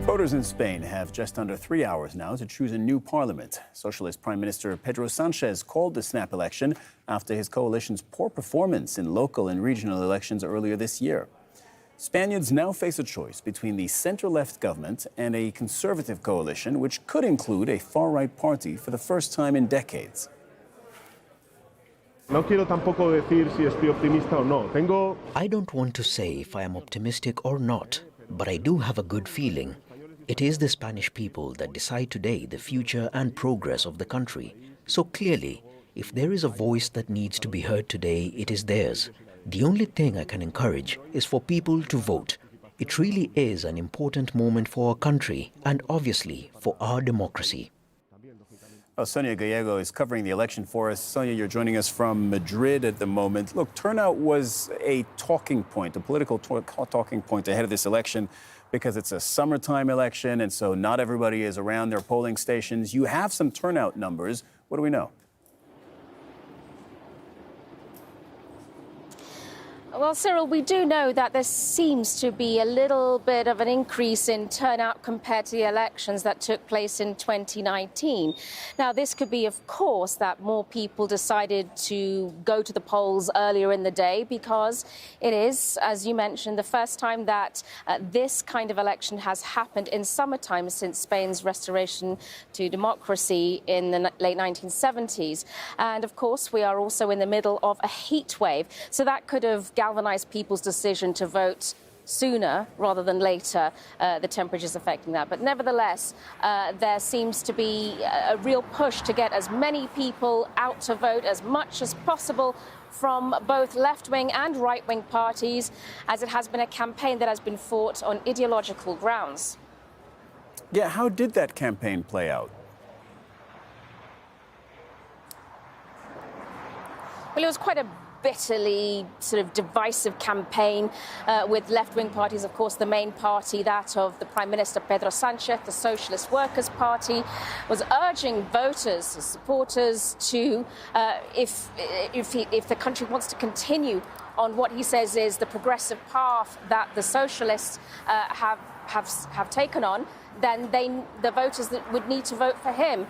Voters in Spain have just under 3 hours now to choose a new parliament. Socialist Prime Minister Pedro Sanchez called the snap election after his coalition's poor performance in local and regional elections earlier this year. Spaniards now face a choice between the center-left government and a conservative coalition, which could include a far-right party for the first time in decades. No quiero tampoco decir si estoy optimista o no. I don't want to say if I am optimistic or not, but I do have a good feeling. It is the Spanish people that decide today the future and progress of the country. So clearly, if there is a voice that needs to be heard today, it is theirs. The only thing I can encourage is for people to vote. It really is an important moment for our country and obviously for our democracy. Well, Sonia Gallego is covering the election for us. Sonia, you're joining us from Madrid at the moment. Look, turnout was a talking point, a political talking point ahead of this election because it's a summertime election, and so not everybody is around their polling stations. You have some turnout numbers. What do we know? Well, Cyril, we do know that there seems to be a little bit of an increase in turnout compared to the elections that took place in 2019. Now, this could be, of course, that more people decided to go to the polls earlier in the day because it is, as you mentioned, the first time that this kind of election has happened in summertime since Spain's restoration to democracy in the late 1970s. And, of course, we are also in the middle of a heat wave. So that could have galvanized people's decision to vote sooner rather than later, the temperatures affecting that. But nevertheless, there seems to be a real push to get as many people out to vote as much as possible from both left-wing and right-wing parties, as it has been a campaign that has been fought on ideological grounds. Yeah, how did that campaign play out? Well, it was quite a bitterly sort of divisive campaign with left-wing parties. Of course, the main party, that of the Prime Minister Pedro Sanchez, the Socialist Workers Party, was urging voters, supporters to, if the country wants to continue on what he says is the progressive path that the socialists have taken on, then the voters that would need to vote for him.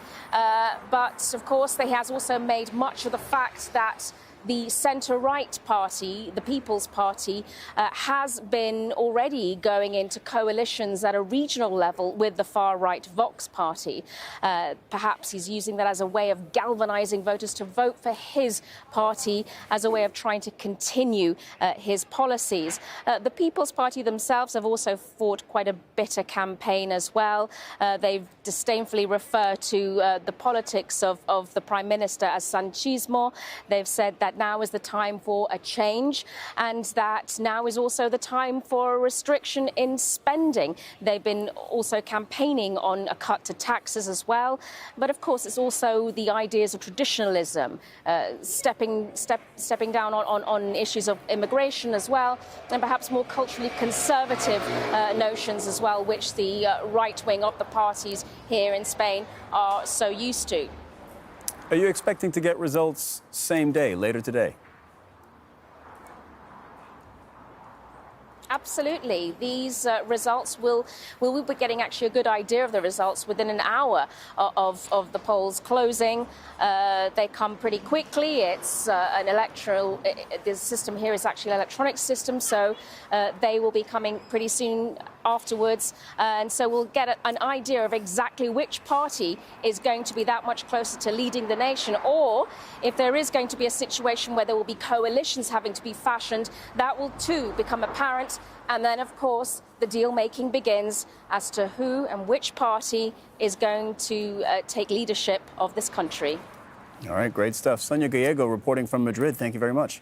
But of course, he has also made much of the fact that the centre-right party, the People's Party, has been already going into coalitions at a regional level with the far-right Vox Party. Perhaps he's using that as a way of galvanising voters to vote for his party, as a way of trying to continue his policies. The People's Party themselves have also fought quite a bitter campaign as well. They've disdainfully referred to the politics of the Prime Minister as Sanchismo. They've said that now is the time for a change, and that now is also the time for a restriction in spending. They've been also campaigning on a cut to taxes as well. But of course, it's also the ideas of traditionalism, stepping down on issues of immigration as well, and perhaps more culturally conservative notions as well, which the right wing of the parties here in Spain are so used to. Are you expecting to get results same day, later today? Absolutely. These results we'll be getting actually a good idea of the results within an hour of the polls closing. They come pretty quickly. It's an electoral. The system here is actually an electronic system, so they will be coming pretty soon afterwards, and so we'll get an idea of exactly which party is going to be that much closer to leading the nation, or if there is going to be a situation where there will be coalitions having to be fashioned, that will too become apparent. And then, of course, the deal-making begins as to who and which party is going to take leadership of this country. All right, great stuff. Sonia Gallego reporting from Madrid. Thank you very much.